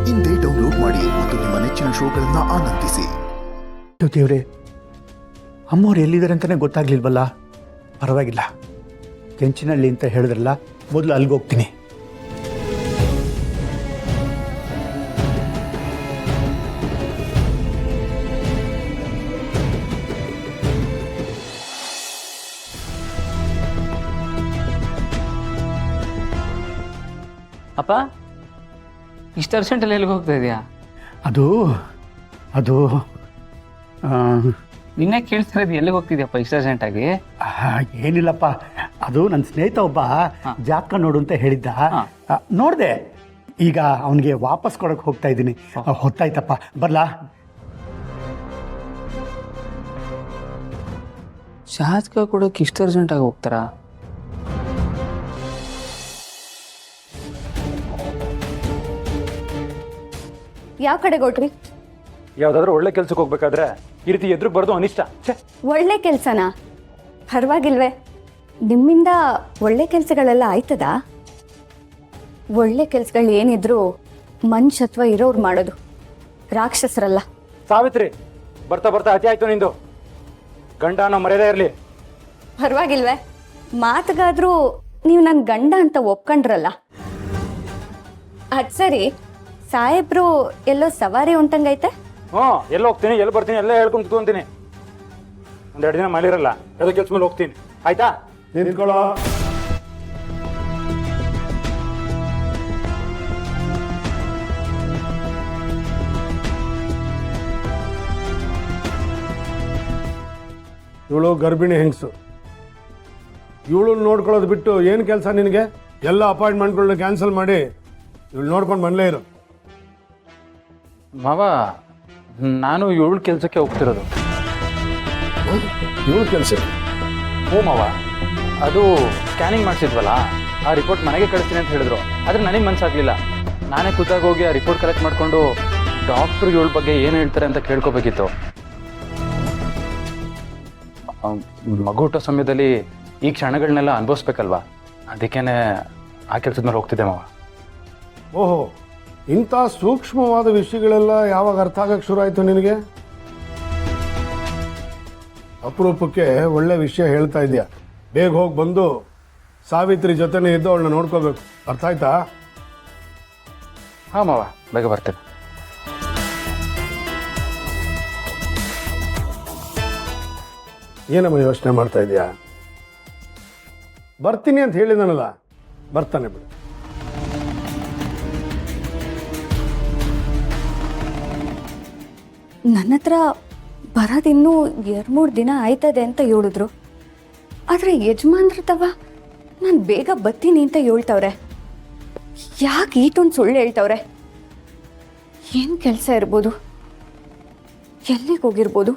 ಇಂದೇ ಡೌನ್ಲೋಡ್ ಮಾಡಿ ಮತ್ತು ನಿಮ್ಮ ನೆಚ್ಚಿನ ಶೋಗಳನ್ನು ಆನಂದಿಸಿ. ದೇವ್ರೆ, ಅಮ್ಮವ್ರು ಎಲ್ಲಿದ್ದಾರೆ ಅಂತಲೇ ಗೊತ್ತಾಗ್ಲಿಲ್ವಲ್ಲ. ಪರವಾಗಿಲ್ಲ, ಕೆಂಚಿನಹಳ್ಳಿ ಅಂತ ಹೇಳಿದ್ರಲ್ಲ, ಮೊದಲು ಅಲ್ಲಿಗೆ ಹೋಗ್ತೀನಿ. ಅಪ್ಪ, ಇಷ್ಟು ಅರ್ಜೆಂಟಲ್ಲಿ ಎಲ್ಲಿಗೆ ಹೋಗ್ತಾ ಇದೆಯಾ? ಅದು ಅದು ನಿನ್ನೆ ಕೇಳ್ತಾ ಇರೋದು ಎಲ್ಲಿಗೆ ಹೋಗ್ತಿದ್ಯಪ್ಪ ಇಷ್ಟು ಅರ್ಜೆಂಟಾಗಿ? ಏನಿಲ್ಲಪ್ಪ, ಅದು ನನ್ನ ಸ್ನೇಹಿತ ಒಬ್ಬ ಜಾತಕ ನೋಡು ಅಂತ ಹೇಳಿದ್ದ. ನೋಡಿದೆ, ಈಗ ಅವನಿಗೆ ವಾಪಸ್ ಕೊಡೋಕೆ ಹೋಗ್ತಾ ಇದ್ದೀನಿ. ಹೊತ್ತಾಯ್ತಪ್ಪ, ಬರ್ಲಾ? ಜಾತಕ ಕೊಡೋಕೆ ಇಷ್ಟು ಅರ್ಜೆಂಟಾಗಿ ಹೋಗ್ತಾರಾ? ಯಾವ ಕಡೆಗೆ ಹೊಟ್ರಿ? ಯಾವುದಾದ್ರೂ ಒಳ್ಳೆ ಕೆಲ್ಸಕ್ಕೆ ಹೋಗ್ಬೇಕಾದ್ರೆ ಈ ರೀತಿ ಎದುರು ಬರೋದು ಅನಿಷ್ಟ. ಒಳ್ಳೆ ಕೆಲಸನಾ? ಪರವಾಗಿಲ್ವೇ, ನಿಮ್ಮಿಂದ ಒಳ್ಳೆ ಕೆಲಸಗಳೆಲ್ಲ ಆಯ್ತದಾ? ಒಳ್ಳೆ ಕೆಲಸಗಳು ಏನಿದ್ರು ಮನುಷ್ಯತ್ವ ಇರೋರು ಮಾಡೋದು, ರಾಕ್ಷಸರಲ್ಲ. ಸಾವಿತ್ರಿ, ಬರ್ತಾ ಬರ್ತಾ ಅತಿ ಆಯ್ತು ನಿಂದು. ಗಂಡ ಅನ್ನೋ ಮರ್ಯಾದೆ ಇರಲಿ. ಪರವಾಗಿಲ್ವೇ, ಮಾತುಗಾದ್ರೂ ನೀವು ನನ್ನ ಗಂಡ ಅಂತ ಒಪ್ಕೊಂಡ್ರಲ್ಲ. ಅದು ಸರಿ, ಸಾಹೇಬ್ರು ಎಲ್ಲೋ ಸವಾರಿ ಉಂಟಂಗೈತೆ? ಎಲ್ಲಿ ಹೋಗ್ತೀನಿ, ಎಲ್ಲಿ ಬರ್ತೀನಿ ಎಲ್ಲ ಹೇಳ್ಕೊಂಡು ಕುತ್ಕೊಂತೀನಿ. ಒಂದೆರಡು ದಿನ ಮಲಿರಲ್ಲ, ಯಾವುದೋ ಕೆಲಸ ಮೇಲೆ ಹೋಗ್ತೀನಿ. ಆಯ್ತಾ? ನಿಂತ್ಕೊಳ್ಳೋ. ಇವಳು ಗರ್ಭಿಣಿ ಹೆಂಗಸು. ಇವಳು ನೋಡ್ಕೊಳ್ಳೋದು ಬಿಟ್ಟು ಏನು ಕೆಲಸ ನಿನಗೆ? ಎಲ್ಲ ಅಪಾಯಿಂಟ್ಮೆಂಟ್ಗಳನ್ನ ಕ್ಯಾನ್ಸಲ್ ಮಾಡಿ ಇವಳು ನೋಡ್ಕೊಂಡು ಮನೇಲೇ ಇರು. ಮಾವ, ನಾನು 7 ಕೆಲಸಕ್ಕೆ ಹೋಗ್ತಿರೋದು. ಇವಳು ಕೆಲಸ? ಓ ಮಾವ, ಅದು ಸ್ಕ್ಯಾನಿಂಗ್ ಮಾಡಿಸಿದ್ವಲ್ಲ, ಆ ರಿಪೋರ್ಟ್ ಮನೆಗೆ ಕಳಿಸ್ತೀನಿ ಅಂತ ಹೇಳಿದ್ರು. ಆದರೆ ನನಗೆ ಮನಸ್ಸಾಗಲಿಲ್ಲ. ನಾನೇ ಖುದ್ದಾಗಿ ಹೋಗಿ ಆ ರಿಪೋರ್ಟ್ ಕಲೆಕ್ಟ್ ಮಾಡಿಕೊಂಡು ಡಾಕ್ಟ್ರು ಇವಳ ಬಗ್ಗೆ ಏನು ಹೇಳ್ತಾರೆ ಅಂತ ಕೇಳ್ಕೊಬೇಕಿತ್ತು. ಮಗು ಹುಟ್ಟೋ ಸಮಯದಲ್ಲಿ ಈ ಕ್ಷಣಗಳನ್ನೆಲ್ಲ ಅನುಭವಿಸ್ಬೇಕಲ್ವಾ, ಅದಕ್ಕೇನೆ ಆ ಕೆಲಸದ ಮೇಲೆ ಹೋಗ್ತಿದ್ದೆ ಮಾವ. ಓಹೋ, ಇಂಥ ಸೂಕ್ಷ್ಮವಾದ ವಿಷಯಗಳೆಲ್ಲ ಯಾವಾಗ ಅರ್ಥ ಆಗಕ್ಕೆ ಶುರು ಆಯಿತು ನಿನಗೆ? ಅಪರೂಪಕ್ಕೆ ಒಳ್ಳೆ ವಿಷಯ ಹೇಳ್ತಾ ಇದೆಯಾ. ಬೇಗ ಹೋಗಿ ಬಂದು ಸಾವಿತ್ರಿ ಜೊತೆನೇ ಇದ್ದು ಅವಳನ್ನ ನೋಡ್ಕೋಬೇಕು. ಅರ್ಥ ಆಯ್ತಾ? ಹಾಂ ಮಾವ, ಬೇಗ ಬರ್ತೇನೆ. ಏನಮ್ಮ ಯೋಚನೆ ಮಾಡ್ತಾ ಇದೆಯಾ? ಬರ್ತೀನಿ ಅಂತ ಹೇಳಿದನಲ್ಲ, ಬರ್ತಾನೆ ಬಿಡು. ನನ್ನ ಹತ್ರ ಬರೋದಿನ್ನೂ 2-3 ದಿನ ಆಯ್ತದೆ ಅಂತ ಹೇಳಿದ್ರು. ಆದರೆ ಯಜಮಾನ್ರ ತವ ನಾನು ಬೇಗ ಬರ್ತೀನಿ ಅಂತ ಹೇಳ್ತವ್ರೆ. ಯಾಕೆ ಈಟೊಂದು ಸುಳ್ಳು ಹೇಳ್ತವ್ರೆ? ಏನು ಕೆಲಸ ಇರ್ಬೋದು? ಎಲ್ಲಿಗೆ ಹೋಗಿರ್ಬೋದು?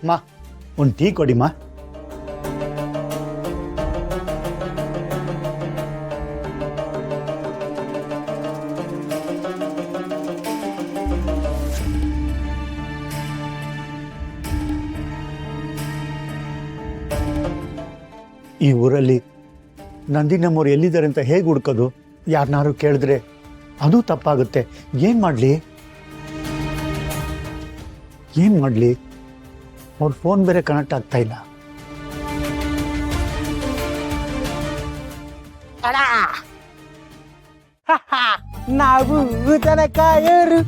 ಮಾ, ಒಂದು ಟೀ ಕೊಡಿಮ್ಮ. ಈ ಊರಲ್ಲಿ ನಂದಿನಮ್ಮವ್ರು ಎಲ್ಲಿದ್ದಾರೆ ಅಂತ ಹೇಗೆ ಹುಡ್ಕೋದು? ಯಾರನ್ನಾರು ಕೇಳಿದ್ರೆ ಅದು ತಪ್ಪಾಗುತ್ತೆ. ಏನು ಮಾಡಲಿ? ಅವ್ರ ಫೋನ್ ಬೇರೆ ಕನೆಕ್ಟ್ ಆಗ್ತಾ ಇಲ್ಲ. ನಾವು ದನಕಾಯೋರು,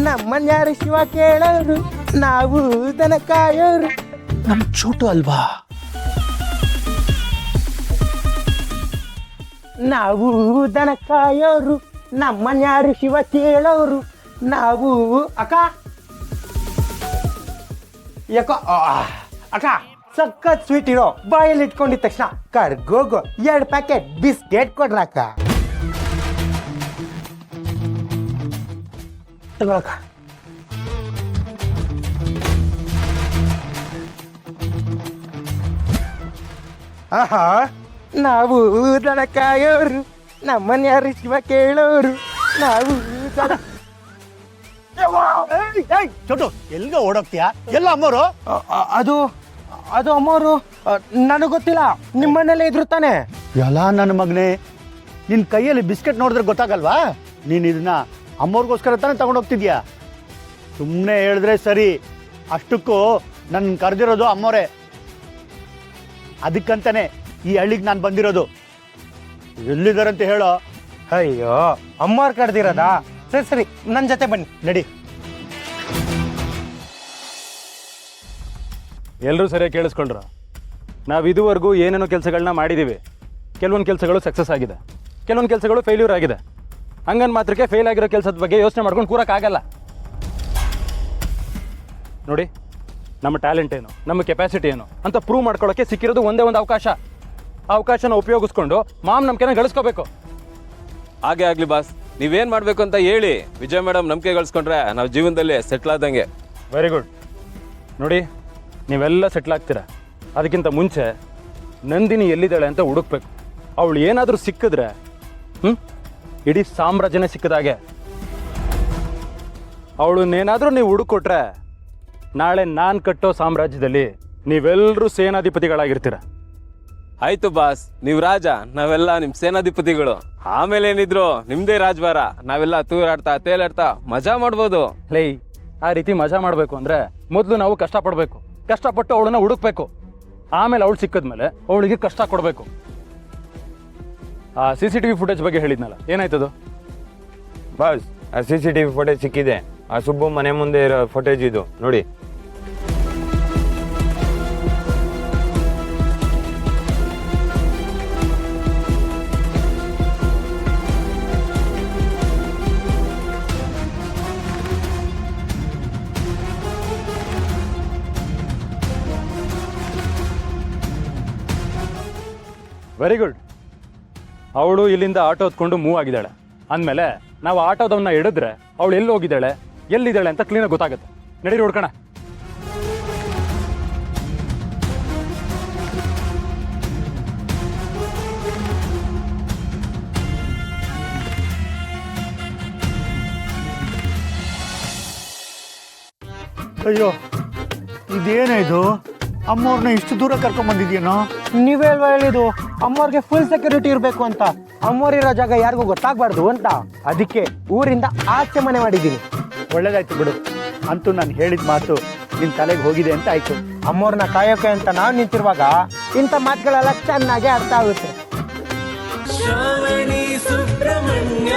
ನಮ್ಮನ್ಯಾರು ಶಿವ ಕೇಳೋರು. ನಾವು ದನಕಾಯೋರು. ನಮ್ಮ ಚೋಟು ಅಲ್ವಾ? ನಾವು ದನಕಾಯೋರು, ನಮ್ಮನ್ಯಾರು ಶಿವ ಕೇಳೋರು. ನಾವು ಅಕ್ಕ ಯಾಕೋ ಅಕ್ಕ ಸಖತ್ ಸ್ವೀಟ್ ಇರೋ ಬಾಯಲ್ಲಿ ಇಟ್ಕೊಂಡಿದ ತಕ್ಷಣ ಕರ್ಗೋಗು 2 ಪ್ಯಾಕೆಟ್ ಬಿಸ್ಕೆಟ್ ಕೊಡ್ರಕ್ಕ. ತಗೊಳಕ. ಆಹಾ, ನಾವು ದನ ಕಾಯೋರು, ನಮ್ಮನ್ಯಾರು ಶಿವ ಕೇಳೋರು, ನಾವು ದನ- ಚೋಟು ಎಲ್ಗ ಓಡೋಗ್ತೀಯಾ? ಎಲ್ಲ ಅಮ್ಮೋರು ಅದು ಅದು ಅಮ್ಮೋರು ನನಗೆ ಗೊತ್ತಿಲ್ಲ. ನಿಮ್ಮನೇಲೆ ಇದ್ರು ತಾನೆ. ಎಲ್ಲ ನನ್ನ ಮಗನೇ, ನಿನ್ನ ಕೈಯಲ್ಲಿ ಬಿಸ್ಕೆಟ್ ನೋಡಿದ್ರೆ ಗೊತ್ತಾಗಲ್ವಾ? ನೀನು ಇದನ್ನ ಅಮ್ಮವ್ರಿಗೋಸ್ಕರ ತಾನೇ ತಗೊಂಡೋಗ್ತಿದ್ಯಾ? ಸುಮ್ಮನೆ ಹೇಳಿದ್ರೆ ಸರಿ. ಅಷ್ಟಕ್ಕೂ ನನ್ನ ಕರೆದಿರೋದು ಅಮ್ಮೋರೆ. ಅದಕ್ಕಂತಾನೆ ಈ ಹಳ್ಳಿಗೆ ನಾನು ಬಂದಿರೋದು. ಎಲ್ಲಿದ್ದಾರಂತ ಹೇಳೋ. ಅಯ್ಯೋ, ಅಮ್ಮವ್ರು ಕಡ್ದಿರೋದಾ? ಸರಿ ಸರಿ, ನನ್ನ ಜೊತೆ ಬನ್ನಿ. ನಡಿ. ಎಲ್ಲರೂ ಸರಿಯಾಗಿ ಕೇಳಿಸ್ಕೊಂಡ್ರು. ನಾವು ಇದುವರೆಗೂ ಏನೇನೋ ಕೆಲಸಗಳನ್ನ ಮಾಡಿದ್ದೀವಿ. ಕೆಲವೊಂದು ಕೆಲಸಗಳು ಸಕ್ಸಸ್ ಆಗಿದೆ, ಕೆಲವೊಂದು ಕೆಲಸಗಳು ಫೇಲ್ಯೂರ್ ಆಗಿದೆ. ಹಂಗನ್ ಮಾತ್ರಕ್ಕೆ ಫೇಲ್ ಆಗಿರೋ ಕೆಲಸದ ಬಗ್ಗೆ ಯೋಚನೆ ಮಾಡ್ಕೊಂಡು ಕೂರಕ್ಕಾಗಲ್ಲ. ನೋಡಿ, ನಮ್ಮ ಟ್ಯಾಲೆಂಟ್ ಏನು, ನಮ್ಮ ಕೆಪಾಸಿಟಿ ಏನು ಅಂತ ಪ್ರೂವ್ ಮಾಡ್ಕೊಳ್ಳೋಕ್ಕೆ ಸಿಕ್ಕಿರೋದು ಒಂದೇ ಒಂದು ಅವಕಾಶ. ಆ ಅವಕಾಶನ ಉಪಯೋಗಿಸ್ಕೊಂಡು ನಂಬಿಕೆನ ಗಳಿಸ್ಕೋಬೇಕು. ಹಾಗೆ ಆಗಲಿ ಬಾಸ್. ನೀವೇನು ಮಾಡಬೇಕು ಅಂತ ಹೇಳಿ ವಿಜಯ್ ಮೇಡಮ್ ನಂಬಿಕೆ ಗಳಿಸ್ಕೊಂಡ್ರೆ ನಾವು ಜೀವನದಲ್ಲಿ ಸೆಟ್ಲ್ ಆದಂಗೆ. Very good. ನೋಡಿ, ನೀವೆಲ್ಲ ಸೆಟ್ಲ್ ಆಗ್ತೀರ. ಅದಕ್ಕಿಂತ ಮುಂಚೆ ನಂದಿನಿ ಎಲ್ಲಿದ್ದಾಳೆ ಅಂತ ಹುಡುಕ್ಬೇಕು. ಅವಳು ಏನಾದರೂ ಸಿಕ್ಕಿದ್ರೆ ಇಡೀ ಸಾಮ್ರಾಜ್ಯನೇ ಸಿಕ್ಕಿದಾಗೆ. ಅವಳನ್ನೇನಾದರೂ ನೀವು ಹುಡುಕೊಟ್ರೆ ನಾಳೆ ನಾನು ಕಟ್ಟೋ ಸಾಮ್ರಾಜ್ಯದಲ್ಲಿ ನೀವೆಲ್ಲರೂ ಸೇನಾಧಿಪತಿಗಳಾಗಿರ್ತೀರ. ಆಯ್ತು ಬಾಸ್, ನೀವು ರಾಜ, ನಾವೆಲ್ಲ ನಿಮ್ಮ ಸೇನಾಧಿಪತಿಗಳು. ಆಮೇಲೆ ಏನಿದ್ರು ನಿಮ್ದೇ ರಾಜಭಾರ. ನಾವೆಲ್ಲ ತೂರಾಡ್ತಾ ತೇಲಾಡ್ತಾ ಮಜಾ ಮಾಡ್ಬೋದು. ಲೈ, ಆ ರೀತಿ ಮಜಾ ಮಾಡಬೇಕು ಅಂದರೆ ಮೊದಲು ನಾವು ಕಷ್ಟಪಡಬೇಕು. ಕಷ್ಟಪಟ್ಟು ಅವಳನ್ನ ಹುಡುಕ್ಬೇಕು. ಆಮೇಲೆ ಅವಳು ಸಿಕ್ಕಿದ್ಮೇಲೆ ಅವಳಿಗೆ ಕಷ್ಟ ಕೊಡಬೇಕು. ಆ CCTV ಫುಟೇಜ್ ಬಗ್ಗೆ ಹೇಳಿದ್ನಲ್ಲ, ಏನಾಯ್ತದು? ಬಾಸ್, ಆ CCTV ಫುಟೇಜ್ ಸಿಕ್ಕಿದೆ. ಆ ಸುಬ್ಬು ಮನೆ ಮುಂದೆ ಇರೋ ಫುಟೇಜ್ ಇದು ನೋಡಿ. Very good. ಅವಳು ಇಲ್ಲಿಂದ ಆಟೋ ಹೊತ್ಕೊಂಡು ಮೂವ್ ಆಗಿದ್ದಾಳೆ ಅಂದಮೇಲೆ ನಾವು ಆಟೋದವನ್ನ ಹಿಡಿದ್ರೆ ಅವಳು ಎಲ್ಲಿ ಹೋಗಿದ್ದಾಳೆ, ಎಲ್ಲಿದ್ದಾಳೆ ಅಂತ ಕ್ಲೀನಾಗಿ ಗೊತ್ತಾಗುತ್ತೆ. ನಡಿ ನೋಡ್ಕೋಣ. ಅಯ್ಯೋ, ಇದೇನೇ ಇದು? ಅಮ್ಮವ್ರನ್ನ ಇಷ್ಟು ದೂರ ಕರ್ಕೊಂಬಂದಿದ್ಯೇನೋ? ನೀವೇ ಅಲ್ವಾ ಹೇಳಿದ್ದು ಅಮ್ಮವ್ರಿಗೆ ಫುಲ್ ಸೆಕ್ಯೂರಿಟಿ ಇರಬೇಕು ಅಂತ? ಅಮ್ಮವ್ರಿರೋ ಜಾಗ ಯಾರಿಗೂ ಗೊತ್ತಾಗಬಾರ್ದು ಅಂತ. ಅದಕ್ಕೆ ಊರಿಂದ ಆಚೆ ಮನೆ ಮಾಡಿದ್ದೀನಿ. ಒಳ್ಳೇದಾಯ್ತು ಬಿಡು. ಅಂತೂ ನಾನು ಹೇಳಿದ ಮಾತು ನಿನ್ನ ತಲೆಗೆ ಹೋಗಿದೆ ಅಂತ ಆಯ್ತು. ಅಮ್ಮವ್ರನ್ನ ಕಾಯೋಕೆ ಅಂತ ನಾವು ನಿಂತಿರುವಾಗ ಇಂಥ ಮಾತುಗಳೆಲ್ಲ ಚೆನ್ನಾಗಿ ಅರ್ಥ ಆಗುತ್ತೆ. ಶ್ರಾವಣಿ ಸುಬ್ರಹ್ಮಣ್ಯ